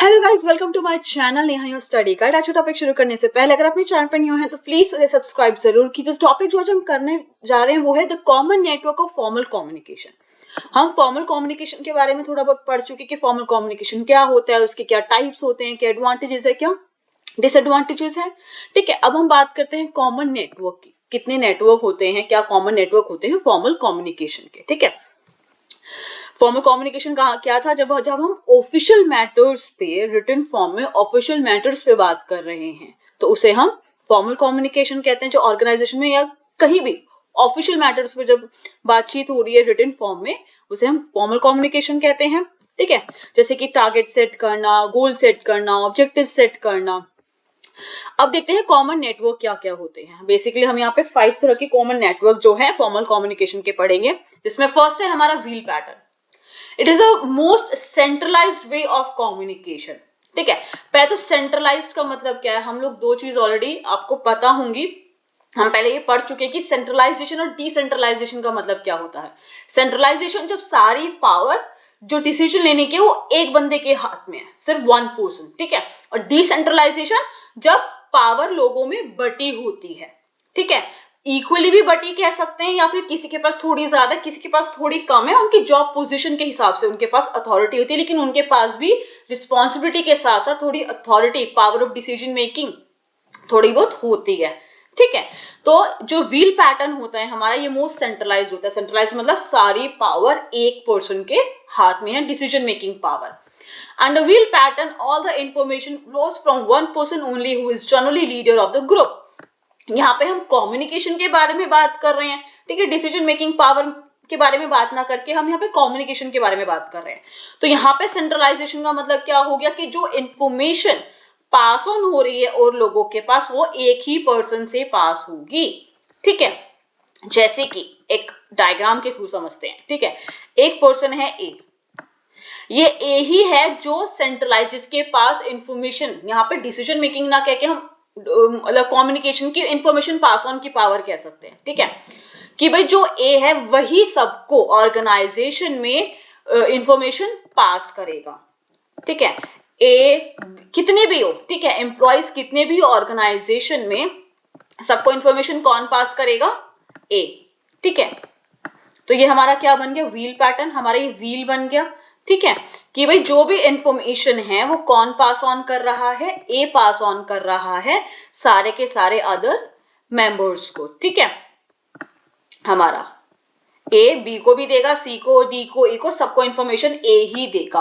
Hello guys, welcome to my channel. यहाँ your study guide. आज का टॉपिक शुरू करने से पहले अगर अपने चैनल पर न्यू हैं तो प्लीज उसे सब्सक्राइब जरूर कीजिए। टॉपिक जो आज हम करने जा रहे हैं वो है the common network of formal communication. हम फॉर्मल कम्युनिकेशन के बारे में थोड़ा बहुत पढ़ चुके कि फॉर्मल कम्युनिकेशन क्या होता है, उसके क्या टाइप्स होते हैं, क्या एडवांटेजेस है, क्या डिसएडवांटेजेस है। ठीक है, अब हम बात करते हैं कॉमन नेटवर्क की। कितने नेटवर्क होते हैं, क्या कॉमन नेटवर्क होते हैं फॉर्मल कम्युनिकेशन के। ठीक है, फॉर्मल कम्युनिकेशन क्या था, जब हम ऑफिशियल मैटर्स पे, रिटन फॉर्म में ऑफिशियल मैटर्स पे बात कर रहे हैं तो उसे हम फॉर्मल कम्युनिकेशन कहते हैं। जो ऑर्गेनाइजेशन में या कहीं भी ऑफिशियल मैटर्स पे जब बातचीत हो रही है रिटन फॉर्म में, उसे हम फॉर्मल कम्युनिकेशन कहते हैं। ठीक है, जैसे कि टारगेट सेट करना, गोल सेट करना, ऑब्जेक्टिव सेट करना। अब देखते हैं कॉमन नेटवर्क क्या क्या होते हैं। बेसिकली हम यहाँ पे 5 तरह के कॉमन नेटवर्क जो है फॉर्मल कम्युनिकेशन के पढ़ेंगे, जिसमें फर्स्ट है हमारा wheel pattern. It is the most centralised way of communication. ठीक है, पहले तो सेंट्रलाइज्ड का मतलब क्या है, हम लोग दो चीज ऑलरेडी आपको पता होंगी, हम पहले ये पढ़ चुके हैं कि सेंट्रलाइजेशन और डिसेंट्रलाइजेशन का मतलब क्या होता है। सेंट्रलाइजेशन जब सारी पावर जो डिसीजन लेने के वो एक बंदे के हाथ में है, सिर्फ वन पर्सन। ठीक है, और डिसेंट्रलाइजेशन जब पावर लोगों में बटी होती है। ठीक है, इक्वली भी बटी कह सकते हैं, या फिर किसी के पास थोड़ी ज्यादा, किसी के पास थोड़ी कम है। उनकी जॉब पोजीशन के हिसाब से उनके पास अथॉरिटी होती है, लेकिन उनके पास भी रिस्पॉन्सिबिलिटी के साथ साथ थोड़ी authority, power of decision making थोड़ी बहुत होती है। ठीक है, तो जो व्हील पैटर्न होता है हमारा, ये मोस्ट सेंट्रलाइज होता है। सेंट्रलाइज मतलब सारी पावर एक पर्सन के हाथ में है, decision making power. Under wheel pattern, all the information flows from one person only, who is generally leader of the group. यहाँ पे हम कम्युनिकेशन के बारे में बात कर रहे हैं। ठीक है, डिसीजन मेकिंग पावर के बारे में बात ना करके हम यहाँ पे कम्युनिकेशन के बारे में बात कर रहे हैं। तो यहाँ पे सेंट्रलाइजेशन का मतलब क्या हो गया कि जो इंफॉर्मेशन पास ऑन हो रही है और लोगों के पास, वो एक ही पर्सन से पास होगी। ठीक है, जैसे कि एक डायग्राम के थ्रू समझते हैं। ठीक है, एक पर्सन है ए, ये ए ही है जो सेंट्रलाइज, जिसके पास इंफॉर्मेशन, यहाँ पे डिसीजन मेकिंग ना कह के हम मतलब कम्युनिकेशन की इंफॉर्मेशन पास ऑन की पावर कह सकते हैं। ठीक है, कि भाई जो ए है वही सबको ऑर्गेनाइजेशन में इंफॉर्मेशन पास करेगा। ठीक है, ए कितने भी हो, ठीक है, एम्प्लॉयज कितने भी ऑर्गेनाइजेशन में, सबको इंफॉर्मेशन कौन पास करेगा? ए। ठीक है, तो ये हमारा क्या बन गया? Wheel pattern. हमारा ये व्हील बन गया। ठीक है, कि भाई जो भी इंफॉर्मेशन है वो कौन पास ऑन कर रहा है? ए पास ऑन कर रहा है सारे के सारे अदर मेंबर्स को। ठीक है, हमारा ए बी को भी देगा, सी को, डी को, ई को, सबको इंफॉर्मेशन ए ही देगा।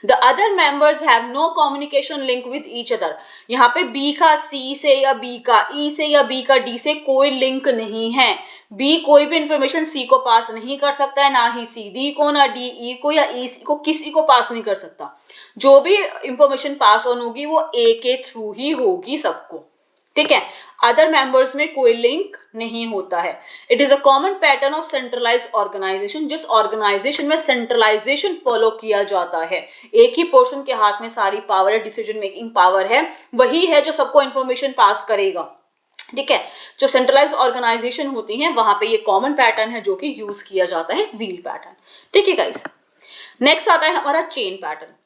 The other members have no communication link with each other. यहाँ पे बी का सी से, या बी का ई से, या बी का डी से कोई लिंक नहीं है। बी कोई भी इंफॉर्मेशन सी को पास नहीं कर सकता है, ना ही सी डी को, ना डी ई को, या ई सी को, किसी को पास नहीं कर सकता। जो भी इंफॉर्मेशन पास ऑन होगी वो ए के थ्रू ही होगी सबको। ठीक है, अदर मेंबर्स में कोई लिंक नहीं होता है। It is a common pattern of centralise organisation. जिस ऑर्गेनाइजेशन में सेंट्रलाइजेशन फॉलो किया जाता है, एक ही पर्सन के हाथ में सारी पावर है, डिसीजन मेकिंग पावर है, वही है जो सबको इंफॉर्मेशन पास करेगा। ठीक है, जो सेंट्रलाइज ऑर्गेनाइजेशन होती है वहां पे ये कॉमन पैटर्न है जो कि यूज किया जाता है, व्हील पैटर्न। ठीक है गाइस, नेक्स्ट आता है हमारा chain pattern.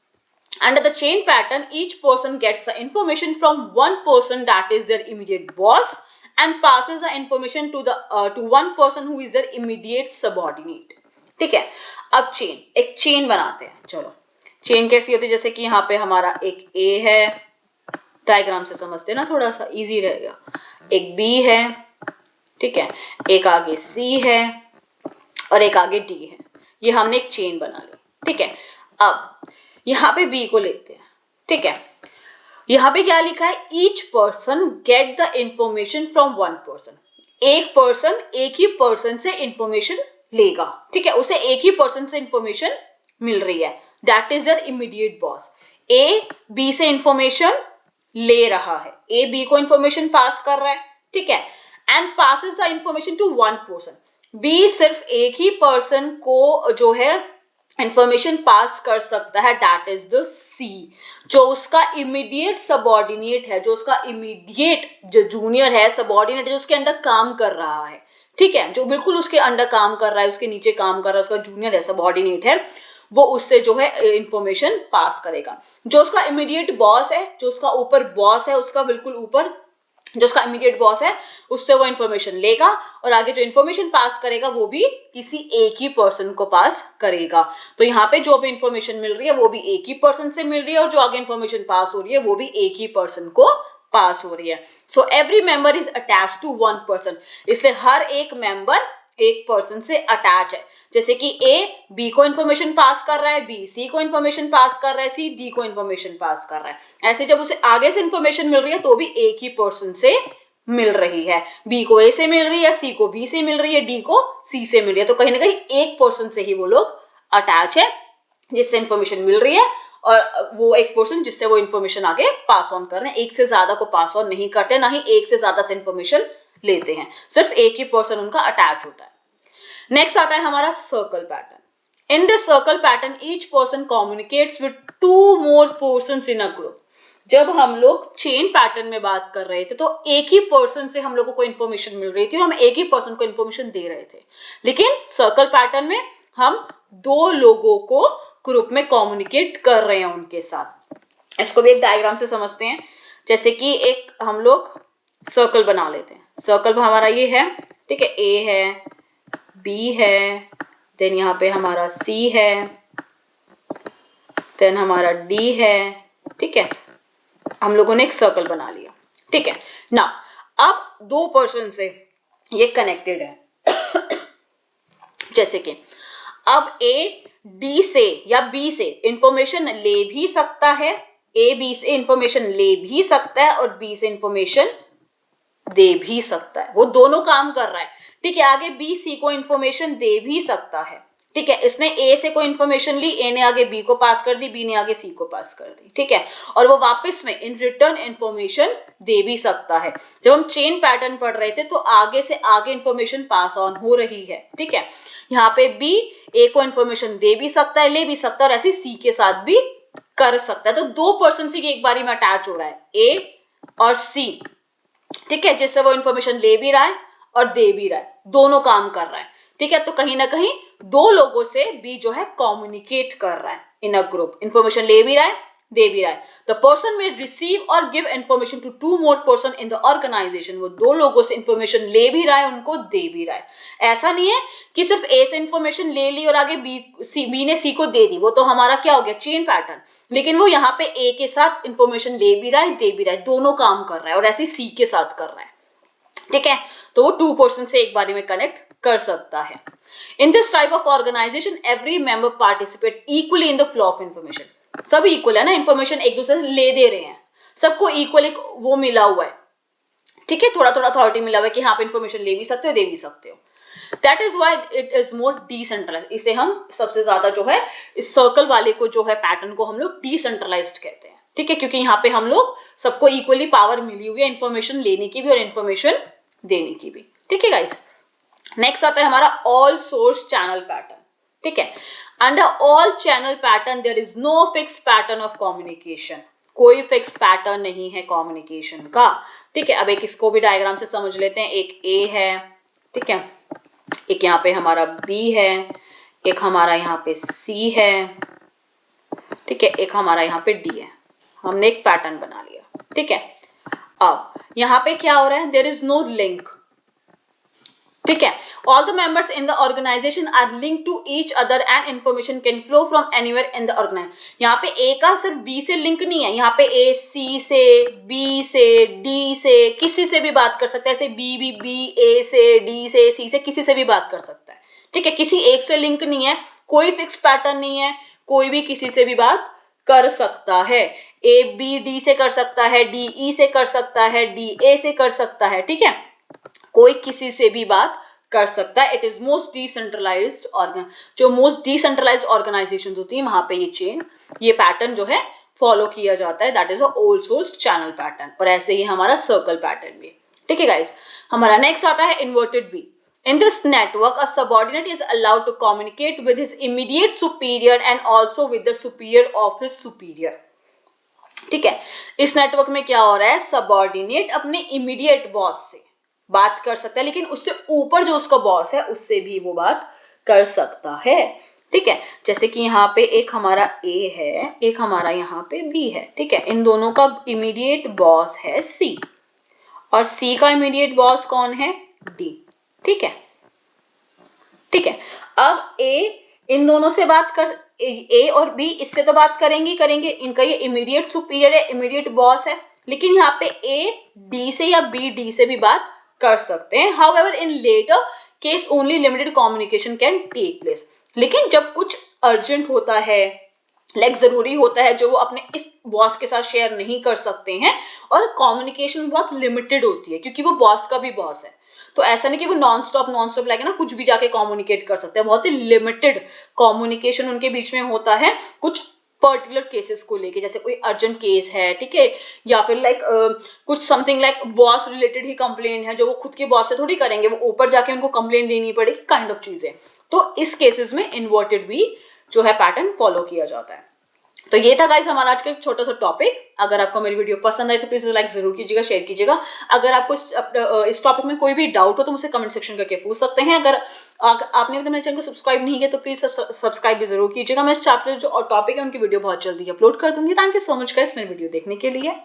Under the chain pattern, each person gets the information from one person, that is their immediate boss, and passes the information to one person who is their immediate subordinate. ठीक है, अब एक chain बनाते हैं। चलो, chain कैसी होती है? जैसे कि यहाँ पे हमारा एक ए है, डायग्राम से समझते हैं ना, थोड़ा सा इजी रहेगा। एक बी है, ठीक है, एक आगे सी है और एक आगे डी है। ये हमने एक चेन बना ली। ठीक है, अब यहाँ पे बी को लेते हैं। ठीक है, यहाँ पे क्या लिखा है? Each person get the information from one person. एक पर्सन एक ही पर्सन से इंफॉर्मेशन लेगा। ठीक है, उसे एक ही पर्सन से इंफॉर्मेशन मिल रही है, that is their immediate boss. A B से इंफॉर्मेशन ले रहा है, ए बी को इंफॉर्मेशन पास कर रहा है। ठीक है, and passes the information to one person. B सिर्फ एक ही पर्सन को जो है इंफॉर्मेशन पास कर सकता है, दैट इज द सी, जो उसका इमीडिएट सबऑर्डिनेट है, जो उसका इमीडिएट जो जूनियर है, सबऑर्डिनेट है, जो उसके अंडर काम कर रहा है। ठीक है, जो बिल्कुल उसके अंडर काम कर रहा है, उसके नीचे काम कर रहा है, उसका जूनियर है, सबऑर्डिनेट है, वो उससे जो है इंफॉर्मेशन पास करेगा। जो उसका इमीडिएट बॉस है, जो उसका ऊपर बॉस है, उसका बिल्कुल ऊपर जो उसका इमीडिएट बॉस है, उससे वो इन्फॉर्मेशन लेगा और आगे जो इन्फॉर्मेशन पास करेगा वो भी किसी एक ही पर्सन को पास करेगा। तो यहाँ पे जो भी इन्फॉर्मेशन मिल रही है वो भी एक ही पर्सन से मिल रही है और जो आगे इन्फॉर्मेशन पास हो रही है वो भी एक ही पर्सन को पास हो रही है। So every member is attach to one person, इसलिए हर एक मेंबर एक पर्सन से अटैच है। जैसे कि ए बी को इन्फॉर्मेशन पास कर रहा है, बी सी को इन्फॉर्मेशन पास कर रहा है, सी डी को इन्फॉर्मेशन पास कर रहा है। ऐसे जब उसे आगे से इन्फॉर्मेशन मिल रही है तो भी एक ही पर्सन से मिल रही है। बी को ए से मिल रही है, सी को बी से मिल रही है, डी को सी से मिल रही है। तो कहीं ना कहीं एक पर्सन से ही वो लोग अटैच है जिससे इन्फॉर्मेशन मिल रही है और वो एक पर्सन जिससे वो इन्फॉर्मेशन आगे पास ऑन कर रहे हैं। एक से ज्यादा को पास ऑन नहीं करते, ना ही एक से ज्यादा से इन्फॉर्मेशन लेते हैं, सिर्फ एक ही पर्सन उनका अटैच होता है। नेक्स्ट आता है हमारा circle pattern. In this circle pattern each person communicates with 2 more persons in a group. जब हम लोग चेन पैटर्न में बात कर रहे थे तो एक ही पर्सन से हम लोगों को इन्फॉर्मेशन मिल रही थी और हम एक ही पर्सन को इन्फॉर्मेशन दे रहे थे। लेकिन सर्कल पैटर्न में हम 2 लोगों को ग्रुप में कम्युनिकेट कर रहे हैं उनके साथ। इसको भी एक डायग्राम से समझते हैं। जैसे कि एक हम लोग सर्कल बना लेते हैं। सर्कल हमारा ये है, ठीक है, ए है, बी है, देन यहाँ पे हमारा सी है, देन हमारा डी है, ठीक है। हम लोगों ने एक सर्कल बना लिया, ठीक है ना। अब 2 पर्सन से ये कनेक्टेड है। जैसे कि अब ए डी से या बी से इंफॉर्मेशन ले भी सकता है, ए बी से इंफॉर्मेशन ले भी सकता है और बी से इंफॉर्मेशन दे भी सकता है। वो दोनों काम कर रहा है, ठीक है। आगे बी सी को इंफॉर्मेशन दे भी सकता है, ठीक है। इसने ए से कोई इंफॉर्मेशन ली, ए ने आगे बी को पास कर दी, बी ने आगे सी को पास कर दी, ठीक है। और वो वापस में इन रिटर्न इंफॉर्मेशन दे भी सकता है। जब हम चेन पैटर्न पढ़ रहे थे तो आगे से आगे इंफॉर्मेशन पास ऑन हो रही है, ठीक है। यहाँ पे बी ए को इंफॉर्मेशन दे भी सकता है, ले भी सकता है और ऐसे सी के साथ भी कर सकता है। तो 2 पर्सन से एक बारी में अटैच हो रहा है, ए और सी, ठीक है, जिससे वो इंफॉर्मेशन ले भी रहा है और दे भी रहा है, दोनों काम कर रहा है, ठीक है। तो कहीं ना कहीं 2 लोगों से बी जो है कम्युनिकेट कर रहा है इन अ ग्रुप, इंफॉर्मेशन ले भी रहा है, दे भी रहा है। द पर्सन में रिसीव और give information to 2 more person in the organisation. वो 2 लोगों से इंफॉर्मेशन ले भी रहा है, उनको दे भी रहा है। ऐसा नहीं है कि सिर्फ ए से इंफॉर्मेशन ले ली और आगे बी ने सी को दे दी, वो तो हमारा क्या हो गया, चेन पैटर्न। लेकिन वो यहाँ पे ए के साथ इंफॉर्मेशन ले भी रहा है, दे भी रहा है, दोनों काम कर रहा है और ऐसे सी के साथ कर रहा है, ठीक है। तो वो 2 पर्सन से एक बारी में कनेक्ट कर सकता है। In this type of organisation every member participate equally in the flow of information. सब इक्वल है ना, इंफॉर्मेशन एक दूसरे से ले दे रहे हैं, सबको इक्वली वो मिला हुआ है, ठीक है। थोड़ा थोड़ा अथॉरिटी मिला हुआ है कि हाँ आप इंफॉर्मेशन ले भी सकते हो, दे भी सकते हो। That is why it is more decentralise. इसे हम सबसे ज्यादा जो है इस सर्कल वाले को जो है पैटर्न को हम लोग डिसेंट्रलाइज्ड कहते हैं, ठीक है। क्योंकि यहाँ पे हम लोग सबको इक्वली पावर मिली हुई है इंफॉर्मेशन लेने की भी और इंफॉर्मेशन देने की भी, ठीक है गाइस। नेक्स्ट आता है हमारा ऑल सोर्स चैनल पैटर्न, ठीक है। Under all channel pattern there is no fixed pattern of communication. कोई फिक्स्ड पैटर्न नहीं है कम्युनिकेशन का, ठीक है। अब एक इसको भी डायग्राम से समझ लेते हैं। एक ए है, ठीक है, एक यहाँ पे हमारा बी है, एक हमारा यहाँ पे सी है, ठीक है, एक हमारा यहाँ पे डी है। हमने एक पैटर्न बना लिया, ठीक है। अब यहाँ पे क्या हो रहा है, देयर इज नो लिंक, ठीक है। All the members in the organisation are link to each other and information can flow from anywhere in the organisation. यहाँ पे ए का सिर्फ बी से लिंक नहीं है, यहाँ पे ए सी से, बी से, डी से, किसी से भी बात कर सकता है। ऐसे बी ए से, डी से, सी से, किसी से भी बात कर सकता है, ठीक है। किसी एक से लिंक नहीं है, कोई फिक्स पैटर्न नहीं है, कोई भी किसी से भी बात कर सकता है। ए बी डी से कर सकता है, डी ई से कर सकता है, डी ए से कर सकता है, ठीक है। कोई किसी से भी बात कर सकता है। It is most decentralised organ, जो मोस्ट डिसेंट्रलाइज्ड ऑर्गेनाइजेशन होती है वहां पे ये चेन, ये पैटर्न जो है फॉलो किया जाता है। That is a all source channel pattern. और ऐसे ही हमारा सर्कल पैटर्न भी, ठीक है गाइस। हमारा नेक्स्ट आता है inverted we. In this network, a subordinate is allowed to communicate with his immediate superior and also with the superior of his superior. ठीक है, इस नेटवर्क में क्या हो रहा है, सबॉर्डिनेट अपने इमीडिएट बॉस से बात कर सकता है, लेकिन उससे ऊपर जो उसका बॉस है उससे भी वो बात कर सकता है, ठीक है, जैसे कि यहाँ पे एक हमारा ए है, एक हमारा यहाँ पे बी है, ठीक है, इन दोनों का इमीडिएट बॉस है सी, और सी का इमीडिएट बॉस कौन है, डी, ठीक है, ठीक है। अब ए इन दोनों से बात कर, ए और बी इससे तो बात करेंगे, इनका ये इमीडिएट सुपीरियर है, इमीडिएट बॉस है, लेकिन यहाँ पे ए डी से या बी डी से भी बात कर सकते हैं। However in latter case only limited communication can take place, लेकिन जब कुछ अर्जेंट होता है, जरूरी होता है, जो वो अपने इस बॉस के साथ शेयर नहीं कर सकते हैं, और कम्युनिकेशन बहुत लिमिटेड होती है क्योंकि वो बॉस का भी बॉस है, तो ऐसा नहीं कि वो नॉन स्टॉप लाइक ना कुछ भी जाके कम्युनिकेट कर सकते हैं, बहुत ही लिमिटेड कम्युनिकेशन उनके बीच में होता है कुछ पर्टिकुलर केसेस को लेके, जैसे कोई अर्जेंट केस है, ठीक है, या फिर कुछ समथिंग लाइक बॉस रिलेटेड ही कंप्लेंट है, जो वो खुद के बॉस से थोड़ी करेंगे, वो ऊपर जाके उनको कंप्लेंट देनी पड़ेगी, काइंड ऑफ चीजें। तो इस केसेस में इन्वर्टेड भी जो है पैटर्न फॉलो किया जाता है। तो ये था गाइस हमारा आज का छोटा सा टॉपिक। अगर आपको मेरी वीडियो पसंद आई तो प्लीज लाइक जरूर कीजिएगा, शेयर कीजिएगा। अगर आपको इस टॉपिक में कोई भी डाउट हो तो मुझे कमेंट सेक्शन करके पूछ सकते हैं। अगर आपने अभी तक मेरे चैनल को सब्सक्राइब नहीं किया तो प्लीज सब्सक्राइब भी जरूर कीजिएगा। मैं इस चैप्टर जो टॉपिक है उनकी वीडियो बहुत जल्दी अपलोड कर दूंगी। Thank you so much guys मेरी वीडियो देखने के लिए।